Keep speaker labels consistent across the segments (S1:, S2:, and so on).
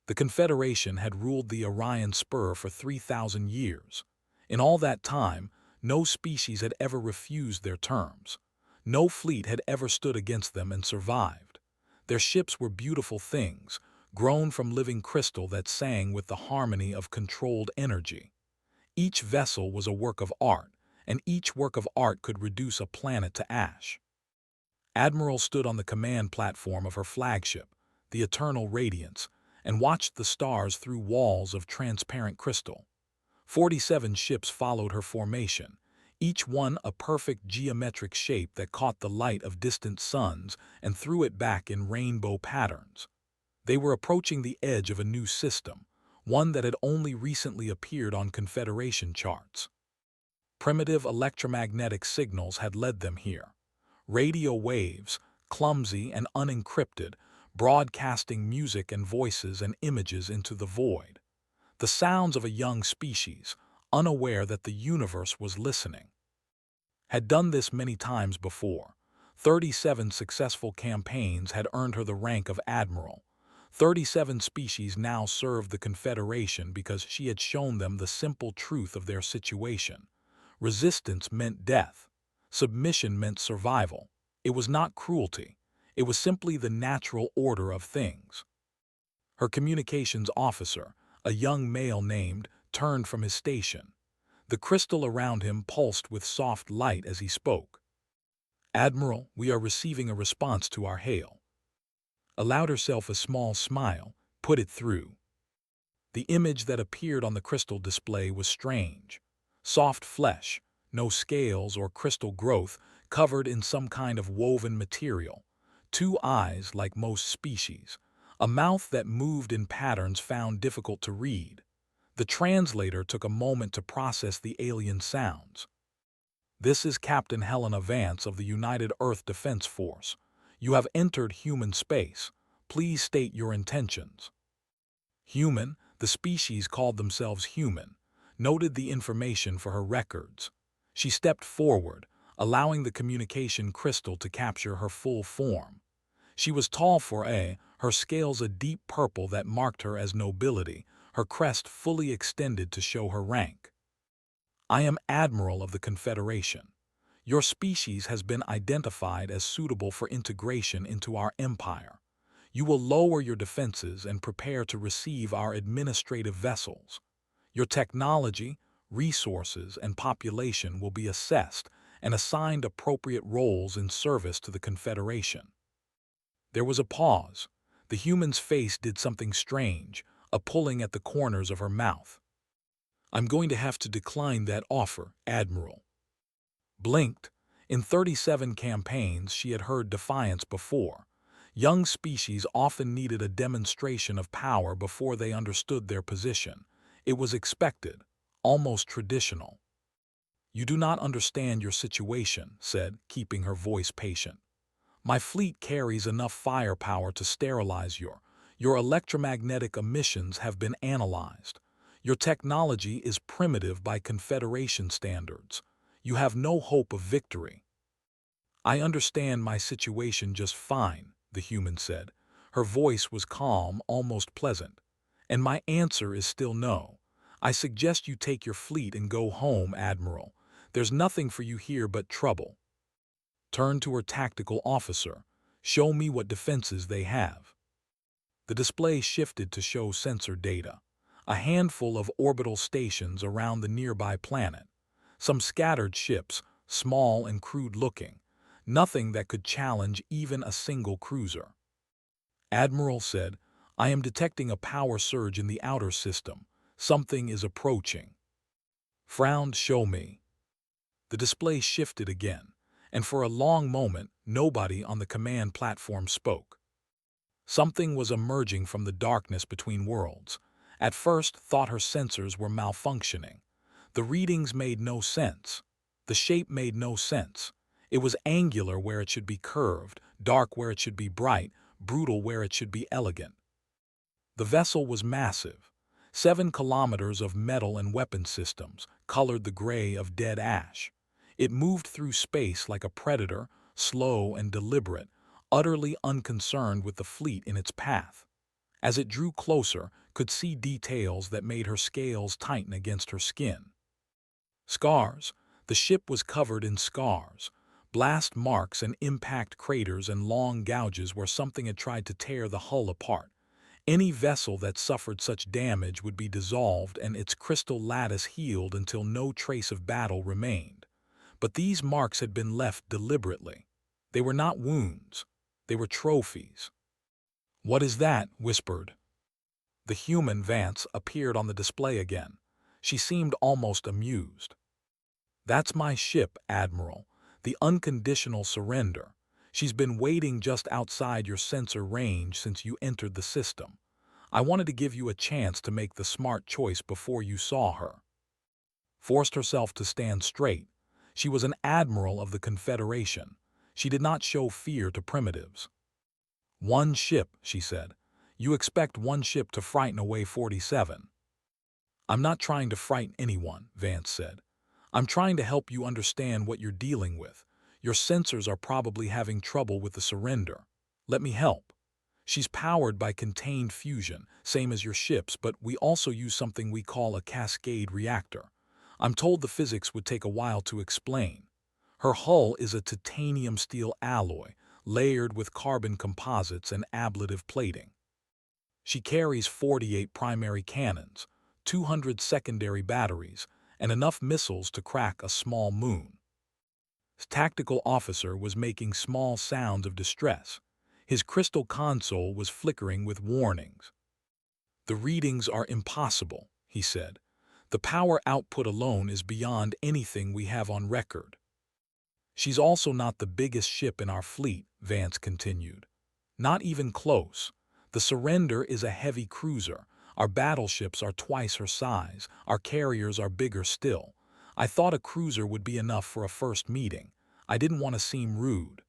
S1: The Confederation had ruled the Orion Spur for 3,000 years. In all that time, no species had ever refused their terms. No fleet had ever stood against them and survived. Their ships were beautiful things, grown from living crystal that sang with the harmony of controlled energy. Each vessel was a work of art, and each work of art could reduce a planet to ash. Admiral stood on the command platform of her flagship, the Eternal Radiance, and watched the stars through walls of transparent crystal. 47 ships followed her formation, each one a perfect geometric shape that caught the light of distant suns and threw it back in rainbow patterns. They were approaching the edge of a new system, one that had only recently appeared on Confederation charts. Primitive electromagnetic signals had led them here. Radio waves, clumsy and unencrypted, broadcasting music and voices and images into the void. The sounds of a young species, unaware that the universe was listening. Had done this many times before. 37 successful campaigns had earned her the rank of Admiral. 37 species now served the Confederation because she had shown them the simple truth of their situation. Resistance meant death. Submission meant survival. It was not cruelty. It was simply the natural order of things. Her communications officer, a young male named, turned from his station. The crystal around him pulsed with soft light as he spoke. "Admiral, we are receiving a response to our hail." Allowed herself a small smile, put it through. The image that appeared on the crystal display was strange. Soft flesh, no scales or crystal growth, covered in some kind of woven material. 2 eyes like most species. A mouth that moved in patterns found difficult to read. The translator took a moment to process the alien sounds. "This is Captain Helena Vance of the United Earth Defense Force. You have entered human space. Please state your intentions." Human, the species called themselves human, noted the information for her records. She stepped forward, allowing the communication crystal to capture her full form. She was tall for her scales a deep purple that marked her as nobility, her crest fully extended to show her rank. "I am Admiral of the Confederation. Your species has been identified as suitable for integration into our empire. You will lower your defenses and prepare to receive our administrative vessels. Your technology, resources, and population will be assessed and assigned appropriate roles in service to the Confederation." There was a pause. The human's face did something strange, a pulling at the corners of her mouth. "I'm going to have to decline that offer, Admiral." Blinked. In 37 campaigns she had heard defiance before. Young species often needed a demonstration of power before they understood their position. It was expected, almost traditional. "You do not understand your situation," said, keeping her voice patient. "My fleet carries enough firepower to sterilize your electromagnetic emissions have been analyzed. Your technology is primitive by Confederation standards. You have no hope of victory." "I understand my situation just fine," the human said. Her voice was calm, almost pleasant. "And my answer is still no. I suggest you take your fleet and go home, Admiral. There's nothing for you here but trouble." Turned to her tactical officer. "Show me what defenses they have." The display shifted to show sensor data. A handful of orbital stations around the nearby planet. Some scattered ships, small and crude-looking. Nothing that could challenge even a single cruiser. Admiral said, "I am detecting a power surge in the outer system. Something is approaching." Frowned, "Show me." The display shifted again, and for a long moment nobody on the command platform spoke. Something was emerging from the darkness between worlds. At first thought her sensors were malfunctioning. The readings made no sense. The shape made no sense. It was angular where it should be curved, dark where it should be bright, brutal where it should be elegant. The vessel was massive. 7 kilometers of metal and weapon systems, colored the gray of dead ash. It moved through space like a predator, slow and deliberate, utterly unconcerned with the fleet in its path. As it drew closer, could see details that made her scales tighten against her skin. Scars. The ship was covered in scars. Blast marks and impact craters and long gouges where something had tried to tear the hull apart. Any vessel that suffered such damage would be dissolved and its crystal lattice healed until no trace of battle remained. But these marks had been left deliberately. They were not wounds. They were trophies. "What is that?" whispered. The human Vance appeared on the display again. She seemed almost amused. "That's my ship, Admiral. The unconditional surrender. She's been waiting just outside your sensor range since you entered the system. I wanted to give you a chance to make the smart choice before you saw her." Forced herself to stand straight. She was an admiral of the Confederation. She did not show fear to primitives. "One ship," she said. "You expect one ship to frighten away 47. "I'm not trying to frighten anyone," Vance said. "I'm trying to help you understand what you're dealing with. Your sensors are probably having trouble with the surrender. Let me help. She's powered by contained fusion, same as your ships, but we also use something we call a cascade reactor. I'm told the physics would take a while to explain. Her hull is a titanium steel alloy, layered with carbon composites and ablative plating. She carries 48 primary cannons, 200 secondary batteries, and enough missiles to crack a small moon." The tactical officer was making small sounds of distress. His crystal console was flickering with warnings. "The readings are impossible," he said. "The power output alone is beyond anything we have on record." "She's also not the biggest ship in our fleet," Vance continued. "Not even close. The Surrender is a heavy cruiser. Our battleships are twice her size. Our carriers are bigger still. I thought a cruiser would be enough for a first meeting. I didn't want to seem rude."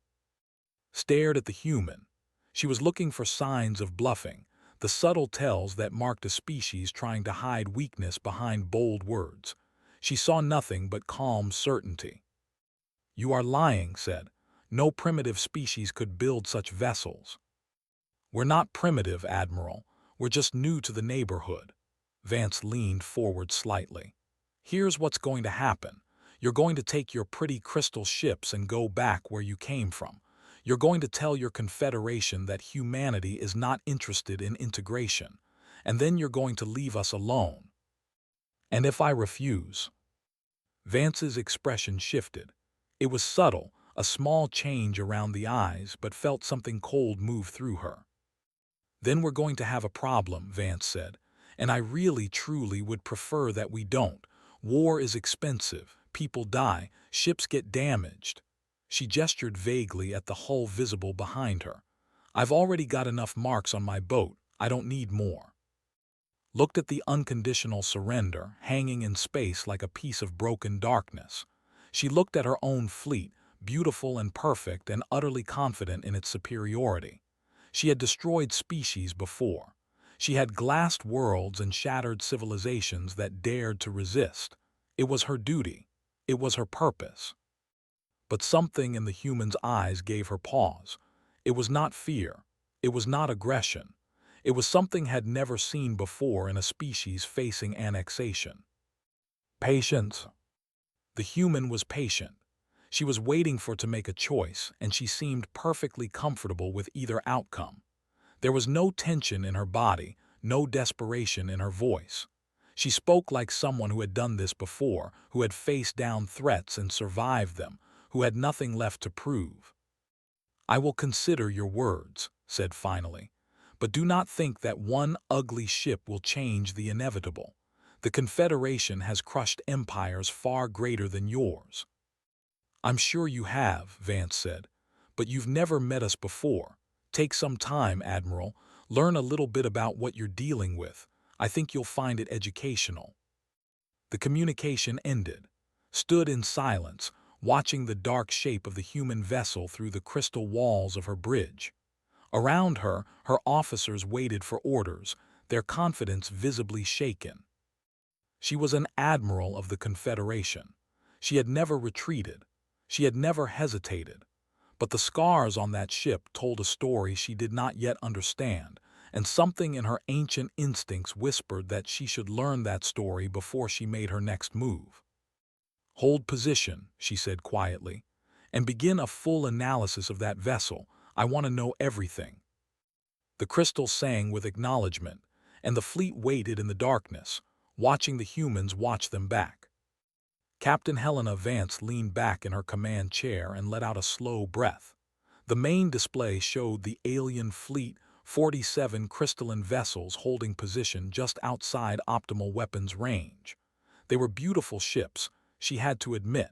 S1: Stared at the human. She was looking for signs of bluffing, the subtle tells that marked a species trying to hide weakness behind bold words. She saw nothing but calm certainty. "You are lying," said. "No primitive species could build such vessels." "We're not primitive, Admiral. We're just new to the neighborhood." Vance leaned forward slightly. "Here's what's going to happen. You're going to take your pretty crystal ships and go back where you came from. You're going to tell your Confederation that humanity is not interested in integration. And then you're going to leave us alone." "And if I refuse?" Vance's expression shifted. It was subtle, a small change around the eyes, but felt something cold move through her. "Then we're going to have a problem," Vance said. "And I really, truly would prefer that we don't. War is expensive, people die, ships get damaged." She gestured vaguely at the hull visible behind her. "I've already got enough marks on my boat, I don't need more." Looked at the unconditional surrender, hanging in space like a piece of broken darkness. She looked at her own fleet, beautiful and perfect and utterly confident in its superiority. She had destroyed species before. She had glassed worlds and shattered civilizations that dared to resist. It was her duty. It was her purpose. But something in the human's eyes gave her pause. It was not fear. It was not aggression. It was something had never seen before in a species facing annexation. Patience. The human was patient. She was waiting for it to make a choice, and she seemed perfectly comfortable with either outcome. There was no tension in her body, no desperation in her voice. She spoke like someone who had done this before, who had faced down threats and survived them, who had nothing left to prove. "I will consider your words," said finally. "But do not think that one ugly ship will change the inevitable. The Confederation has crushed empires far greater than yours." "I'm sure you have," Vance said. "But you've never met us before. Take some time, Admiral. Learn a little bit about what you're dealing with. I think you'll find it educational." The communication ended. Stood in silence, watching the dark shape of the human vessel through the crystal walls of her bridge. Around her, her officers waited for orders, their confidence visibly shaken. She was an admiral of the Confederation. She had never retreated. She had never hesitated. But the scars on that ship told a story she did not yet understand, and something in her ancient instincts whispered that she should learn that story before she made her next move. "Hold position," she said quietly, "and begin a full analysis of that vessel. I want to know everything." The crystal sang with acknowledgement, and the fleet waited in the darkness, watching the humans watch them back. Captain Helena Vance leaned back in her command chair and let out a slow breath. The main display showed the alien fleet, 47 crystalline vessels holding position just outside optimal weapons range. They were beautiful ships, she had to admit,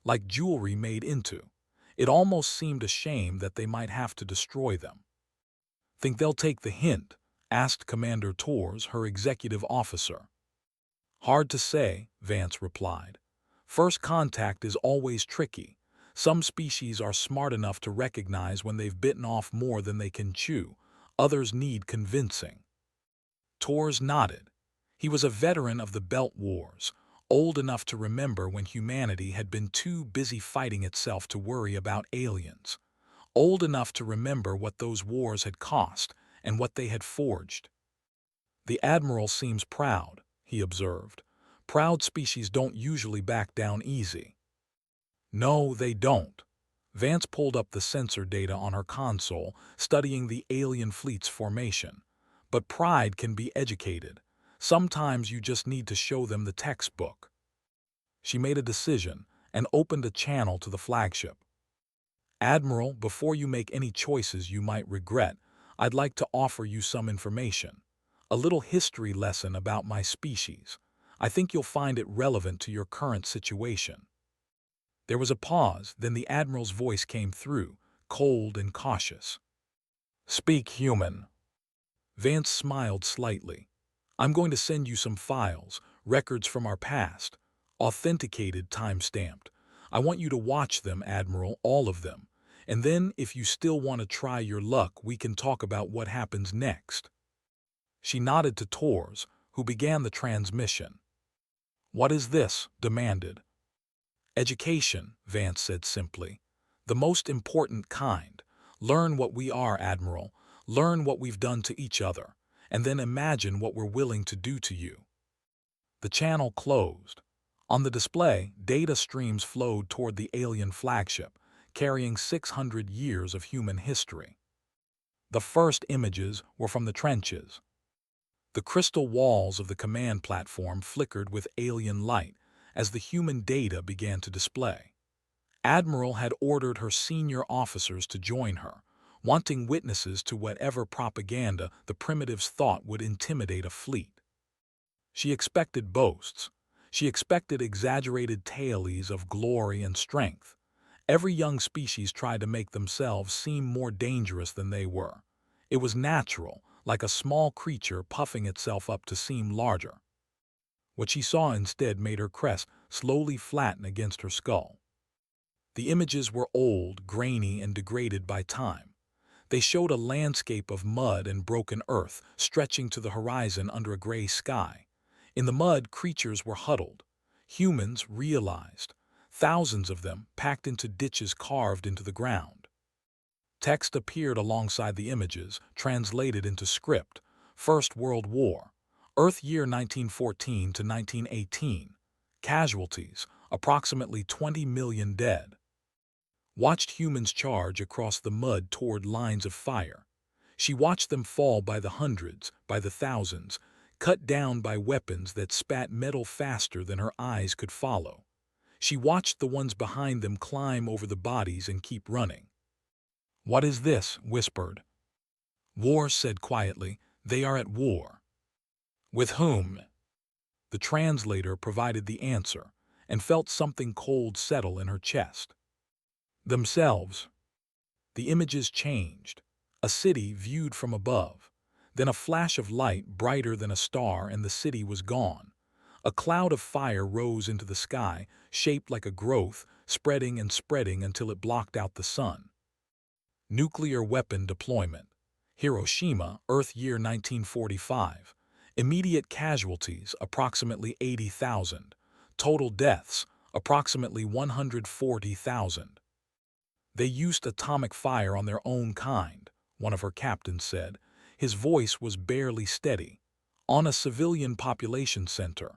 S1: like jewelry made into. It almost seemed a shame that they might have to destroy them. "Think they'll take the hint?" asked Commander Torres, her executive officer. "Hard to say," Vance replied. "First contact is always tricky. Some species are smart enough to recognize when they've bitten off more than they can chew. Others need convincing." Torres nodded. He was a veteran of the Belt Wars, old enough to remember when humanity had been too busy fighting itself to worry about aliens. Old enough to remember what those wars had cost and what they had forged. "The Admiral seems proud," he observed. "Proud species don't usually back down easy." "No, they don't." Vance pulled up the sensor data on her console, studying the alien fleet's formation. "But pride can be educated. Sometimes you just need to show them the textbook." She made a decision and opened a channel to the flagship. "Admiral, before you make any choices you might regret, I'd like to offer you some information. A little history lesson about my species. I think you'll find it relevant to your current situation." There was a pause, then the Admiral's voice came through, cold and cautious. "Speak human." Vance smiled slightly. "I'm going to send you some files, records from our past, authenticated, time-stamped. I want you to watch them, Admiral, all of them. And then, if you still want to try your luck, we can talk about what happens next." She nodded to Torres, who began the transmission. "What is this?" demanded. "Education," Vance said simply. "The most important kind. Learn what we are, Admiral. Learn what we've done to each other. And then imagine what we're willing to do to you." The channel closed. On the display, data streams flowed toward the alien flagship, carrying 600 years of human history. The first images were from the trenches. The crystal walls of the command platform flickered with alien light as the human data began to display. Admiral had ordered her senior officers to join her, wanting witnesses to whatever propaganda the primitives thought would intimidate a fleet. She expected boasts. She expected exaggerated tales of glory and strength. Every young species tried to make themselves seem more dangerous than they were. It was natural, like a small creature puffing itself up to seem larger. What she saw instead made her crest slowly flatten against her skull. The images were old, grainy, and degraded by time. They showed a landscape of mud and broken earth stretching to the horizon under a gray sky. In the mud, creatures were huddled. Humans realized. Thousands of them packed into ditches carved into the ground. Text appeared alongside the images, translated into script. First World War. Earth year 1914 to 1918. Casualties, approximately 20 million dead. Watched humans charge across the mud toward lines of fire. She watched them fall by the hundreds, by the thousands, cut down by weapons that spat metal faster than her eyes could follow. She watched the ones behind them climb over the bodies and keep running. "What is this?" whispered. "War," said quietly. "They are at war." "With whom?" The translator provided the answer, and felt something cold settle in her chest. "Themselves." The images changed. A city viewed from above. Then a flash of light brighter than a star, and the city was gone. A cloud of fire rose into the sky, shaped like a growth, spreading and spreading until it blocked out the sun. Nuclear weapon deployment. Hiroshima, Earth year 1945. Immediate casualties, approximately 80,000. Total deaths, approximately 140,000. "They used atomic fire on their own kind," one of her captains said. His voice was barely steady. On a civilian population center.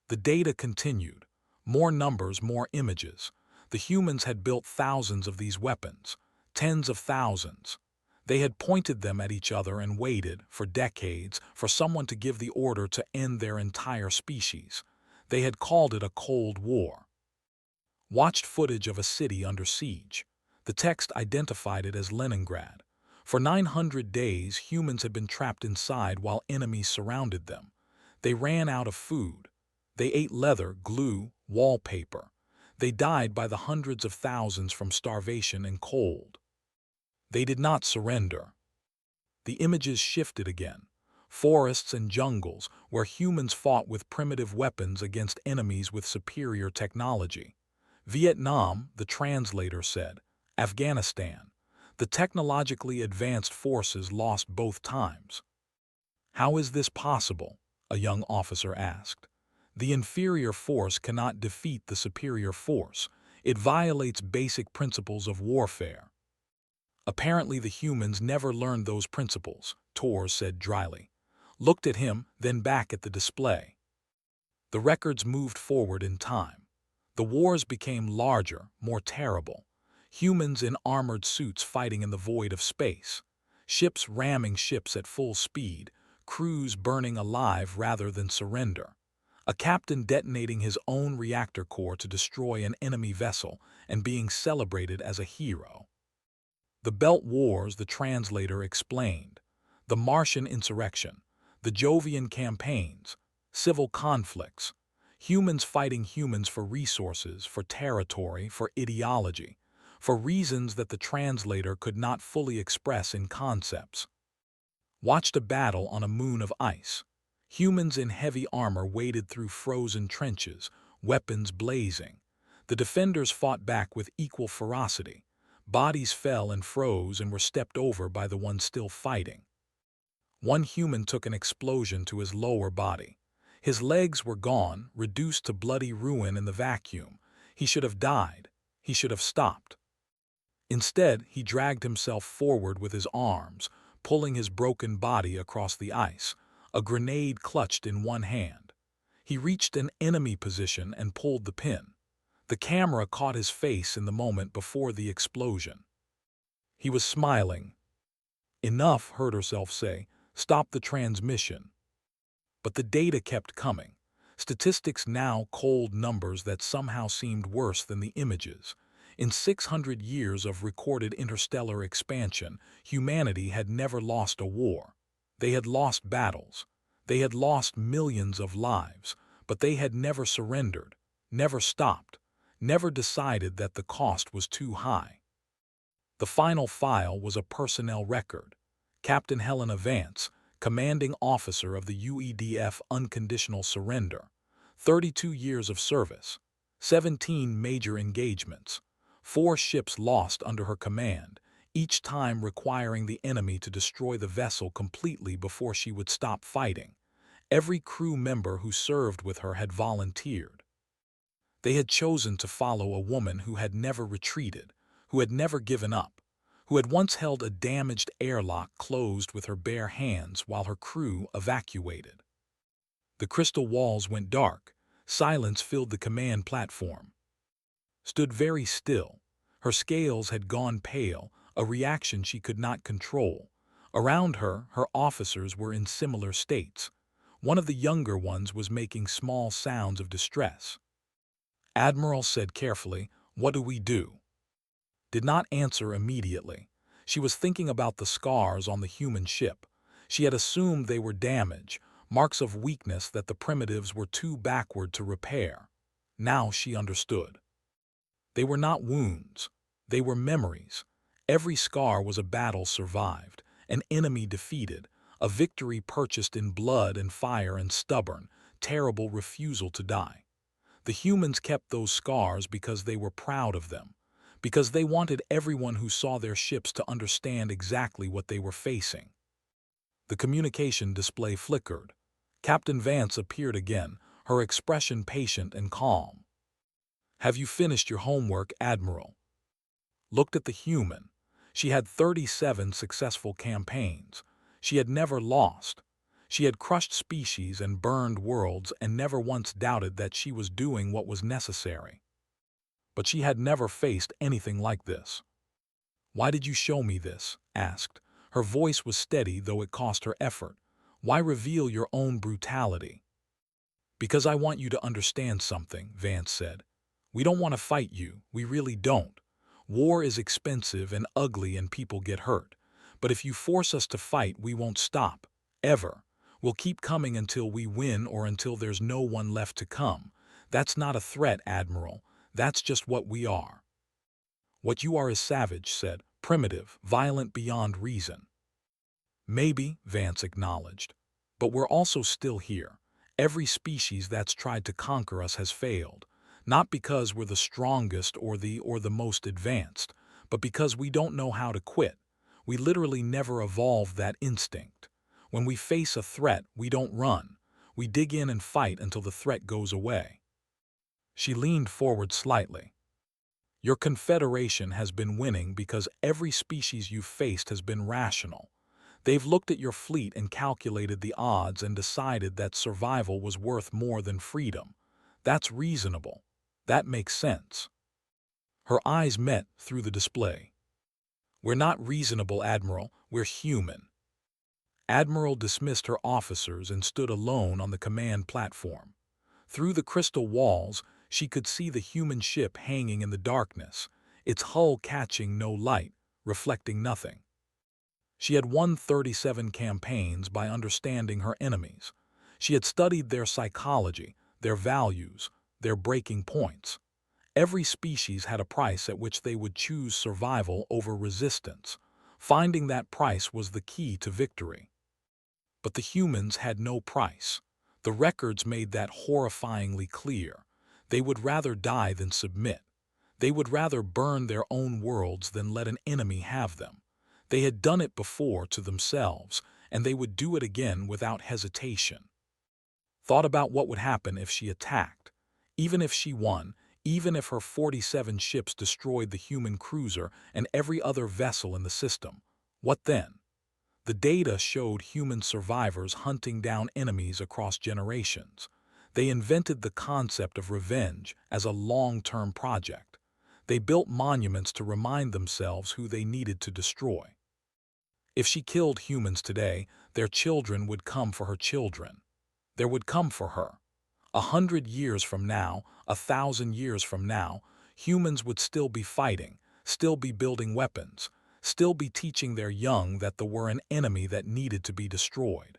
S1: The data continued. More numbers, more images. The humans had built thousands of these weapons, tens of thousands. They had pointed them at each other and waited, for decades, for someone to give the order to end their entire species. They had called it a Cold War. Watched footage of a city under siege. The text identified it as Leningrad. For 900 days, humans had been trapped inside while enemies surrounded them. They ran out of food. They ate leather, glue, wallpaper. They died by the hundreds of thousands from starvation and cold. They did not surrender. The images shifted again. Forests and jungles, where humans fought with primitive weapons against enemies with superior technology. Vietnam, the translator said. Afghanistan. The technologically advanced forces lost both times. How is this possible? A young officer asked. The inferior force cannot defeat the superior force. It violates basic principles of warfare. Apparently the humans never learned those principles, Tor said dryly. Looked at him, then back at the display. The records moved forward in time. The wars became larger, more terrible. Humans in armored suits fighting in the void of space. Ships ramming ships at full speed. Crews burning alive rather than surrender. A captain detonating his own reactor core to destroy an enemy vessel and being celebrated as a hero. The Belt Wars, the translator explained. The Martian insurrection. The Jovian campaigns. Civil conflicts. Humans fighting humans for resources, for territory, for ideology. For reasons that the translator could not fully express in concepts. Watched a battle on a moon of ice. Humans in heavy armor waded through frozen trenches, weapons blazing. The defenders fought back with equal ferocity. Bodies fell and froze and were stepped over by the ones still fighting. One human took an explosion to his lower body. His legs were gone, reduced to bloody ruin in the vacuum. He should have died. He should have stopped. Instead, he dragged himself forward with his arms, pulling his broken body across the ice, a grenade clutched in one hand. He reached an enemy position and pulled the pin. The camera caught his face in the moment before the explosion. He was smiling. Enough, heard herself say. Stop the transmission. But the data kept coming. Statistics now cold numbers that somehow seemed worse than the images. In 600 years of recorded interstellar expansion, humanity had never lost a war. They had lost battles. They had lost millions of lives, but they had never surrendered, never stopped, never decided that the cost was too high. The final file was a personnel record. Captain Helena Vance, commanding officer of the UEDF Unconditional Surrender. 32 years of service. 17 major engagements. 4 ships lost under her command, each time requiring the enemy to destroy the vessel completely before she would stop fighting. Every crew member who served with her had volunteered. They had chosen to follow a woman who had never retreated, who had never given up, who had once held a damaged airlock closed with her bare hands while her crew evacuated. The crystal walls went dark. Silence filled the command platform. Stood very still. Her scales had gone pale, a reaction she could not control. Around her, her officers were in similar states. One of the younger ones was making small sounds of distress. Admiral said carefully, "What do we do?" Did not answer immediately. She was thinking about the scars on the human ship. She had assumed they were damage, marks of weakness that the primitives were too backward to repair. Now she understood. They were not wounds. They were memories. Every scar was a battle survived, an enemy defeated, a victory purchased in blood and fire and stubborn, terrible refusal to die. The humans kept those scars because they were proud of them, because they wanted everyone who saw their ships to understand exactly what they were facing. The communication display flickered. Captain Vance appeared again, her expression patient and calm. "Have you finished your homework, Admiral?" Looked at the human. She had 37 successful campaigns. She had never lost. She had crushed species and burned worlds and never once doubted that she was doing what was necessary. But she had never faced anything like this. "Why did you show me this?" asked. Her voice was steady, though it cost her effort. "Why reveal your own brutality?" "Because I want you to understand something," Vance said. "We don't want to fight you, we really don't. War is expensive and ugly and people get hurt. But if you force us to fight, we won't stop. Ever. We'll keep coming until we win or until there's no one left to come. That's not a threat, Admiral. That's just what we are." "What you are is savage," said, "primitive, violent beyond reason." "Maybe," Vance acknowledged. "But we're also still here. Every species that's tried to conquer us has failed. Not because we're the strongest or the most advanced, but because we don't know how to quit. We literally never evolved that instinct. When we face a threat, we don't run. We dig in and fight until the threat goes away." She leaned forward slightly. "Your confederation has been winning because every species you've faced has been rational. They've looked at your fleet and calculated the odds and decided that survival was worth more than freedom. That's reasonable. That makes sense." Her eyes met through the display. "We're not reasonable, Admiral. We're human." Admiral dismissed her officers and stood alone on the command platform. Through the crystal walls, she could see the human ship hanging in the darkness, its hull catching no light, reflecting nothing. She had won 37 campaigns by understanding her enemies. She had studied their psychology, their values, their breaking points. Every species had a price at which they would choose survival over resistance. Finding that price was the key to victory. But the humans had no price. The records made that horrifyingly clear. They would rather die than submit. They would rather burn their own worlds than let an enemy have them. They had done it before to themselves, and they would do it again without hesitation. Thought about what would happen if she attacked. Even if she won, even if her 47 ships destroyed the human cruiser and every other vessel in the system. What then? The data showed human survivors hunting down enemies across generations. They invented the concept of revenge as a long-term project. They built monuments to remind themselves who they needed to destroy. If she killed humans today, their children would come for her children. There would come for her. 100 years from now, 1,000 years from now, humans would still be fighting, still be building weapons, still be teaching their young that there were an enemy that needed to be destroyed.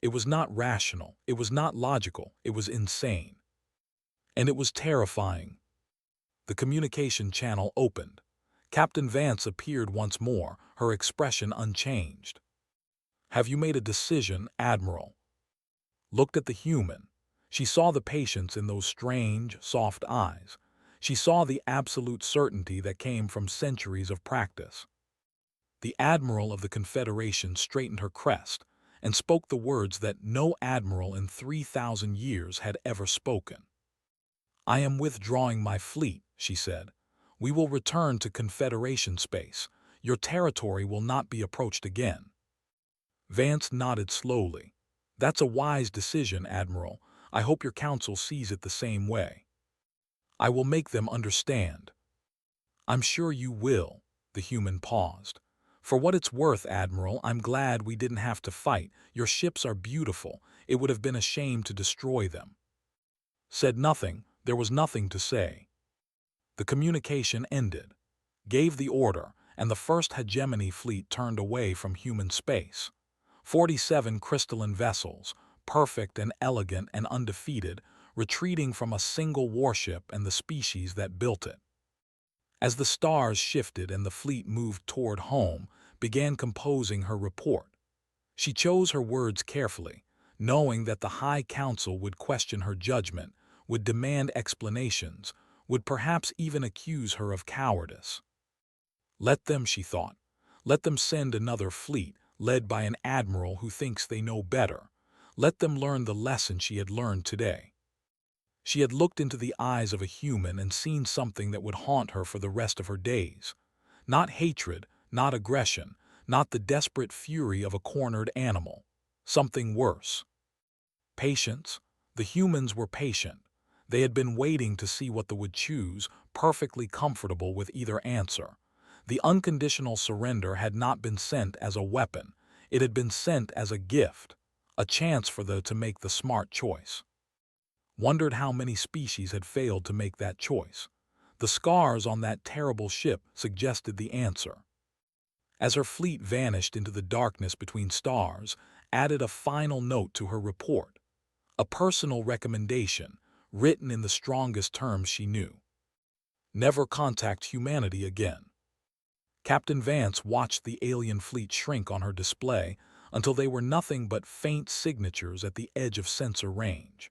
S1: It was not rational, it was not logical, it was insane. And it was terrifying. The communication channel opened. Captain Vance appeared once more, her expression unchanged. "Have you made a decision, Admiral?" Looked at the human. She saw the patience in those strange, soft eyes. She saw the absolute certainty that came from centuries of practice. The Admiral of the Confederation straightened her crest and spoke the words that no admiral in 3,000 years had ever spoken. "I am withdrawing my fleet," she said. "We will return to Confederation space. Your territory will not be approached again." Vance nodded slowly. "That's a wise decision, Admiral. I hope your council sees it the same way." "I will make them understand." "I'm sure you will." The human paused. "For what it's worth, Admiral, I'm glad we didn't have to fight. Your ships are beautiful. It would have been a shame to destroy them." Said nothing. There was nothing to say. The communication ended. Gave the order, and the first hegemony fleet turned away from human space. 47 crystalline vessels, perfect and elegant and undefeated, retreating from a single warship and the species that built it. As the stars shifted and the fleet moved toward home, began composing her report. She chose her words carefully, knowing that the High Council would question her judgment, would demand explanations, would perhaps even accuse her of cowardice. Let them, she thought. Let them send another fleet, led by an admiral who thinks they know better. Let them learn the lesson she had learned today. She had looked into the eyes of a human and seen something that would haunt her for the rest of her days. Not hatred, not aggression, not the desperate fury of a cornered animal. Something worse. Patience. The humans were patient. They had been waiting to see what they would choose, perfectly comfortable with either answer. The unconditional surrender had not been sent as a weapon. It had been sent as a gift, a chance for them to make the smart choice. Wondered how many species had failed to make that choice. The scars on that terrible ship suggested the answer. As her fleet vanished into the darkness between stars, added a final note to her report, a personal recommendation, written in the strongest terms she knew. Never contact humanity again. Captain Vance watched the alien fleet shrink on her display until they were nothing but faint signatures at the edge of sensor range.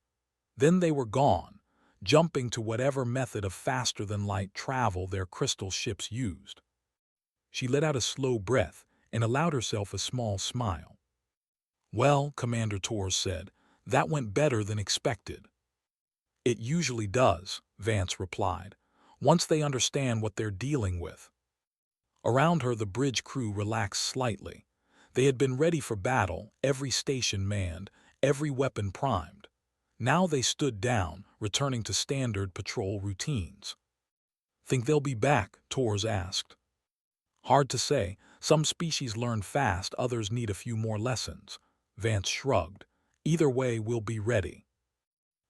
S1: Then they were gone, jumping to whatever method of faster-than-light travel their crystal ships used. She let out a slow breath and allowed herself a small smile. "Well," Commander Torres said, "that went better than expected." "It usually does," Vance replied, "once they understand what they're dealing with." Around her, the bridge crew relaxed slightly. They had been ready for battle, every station manned, every weapon primed. Now they stood down, returning to standard patrol routines. "Think they'll be back?" Torres asked. "Hard to say. Some species learn fast, others need a few more lessons." Vance shrugged. "Either way, we'll be ready."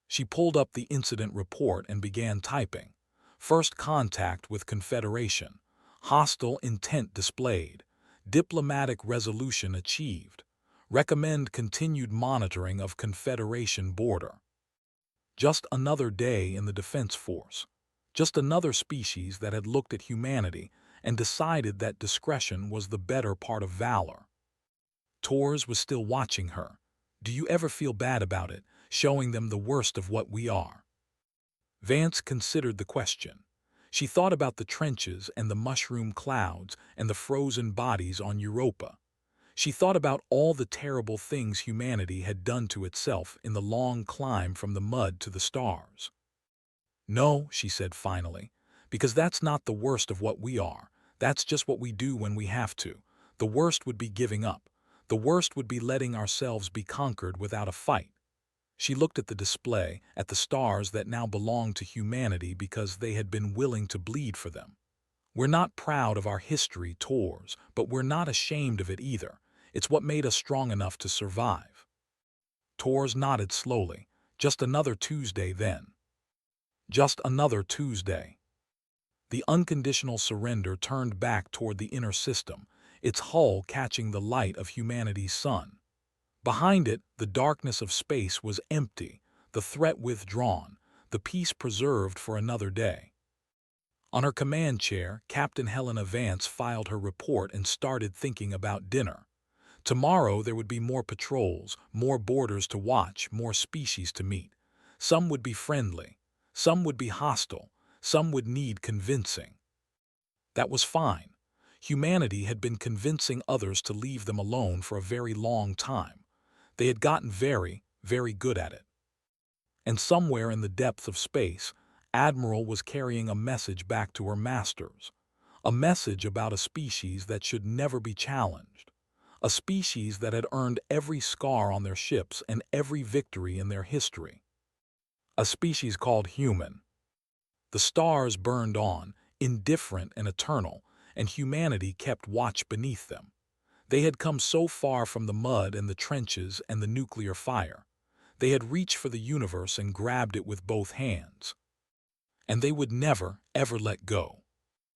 S1: She pulled up the incident report and began typing. First contact with Confederation. Hostile intent displayed. Diplomatic resolution achieved. Recommend continued monitoring of Confederation border. Just another day in the Defense Force. Just another species that had looked at humanity and decided that discretion was the better part of valor. Torres was still watching her. "Do you ever feel bad about it, showing them the worst of what we are?" Vance considered the question. She thought about the trenches and the mushroom clouds and the frozen bodies on Europa. She thought about all the terrible things humanity had done to itself in the long climb from the mud to the stars. "No," she said finally, "because that's not the worst of what we are. That's just what we do when we have to. The worst would be giving up. The worst would be letting ourselves be conquered without a fight." She looked at the display, at the stars that now belonged to humanity because they had been willing to bleed for them. "We're not proud of our history, Torres, but we're not ashamed of it either. It's what made us strong enough to survive." Torres nodded slowly. "Just another Tuesday then." Just another Tuesday. The unconditional surrender turned back toward the inner system, its hull catching the light of humanity's sun. Behind it, the darkness of space was empty, the threat withdrawn, the peace preserved for another day. On her command chair, Captain Helena Vance filed her report and started thinking about dinner. Tomorrow there would be more patrols, more borders to watch, more species to meet. Some would be friendly, some would be hostile, some would need convincing. That was fine. Humanity had been convincing others to leave them alone for a very long time. They had gotten very, very good at it. And somewhere in the depths of space, Admiral was carrying a message back to her masters. A message about a species that should never be challenged. A species that had earned every scar on their ships and every victory in their history. A species called human. The stars burned on, indifferent and eternal, and humanity kept watch beneath them. They had come so far from the mud and the trenches and the nuclear fire. They had reached for the universe and grabbed it with both hands. And they would never, ever let go.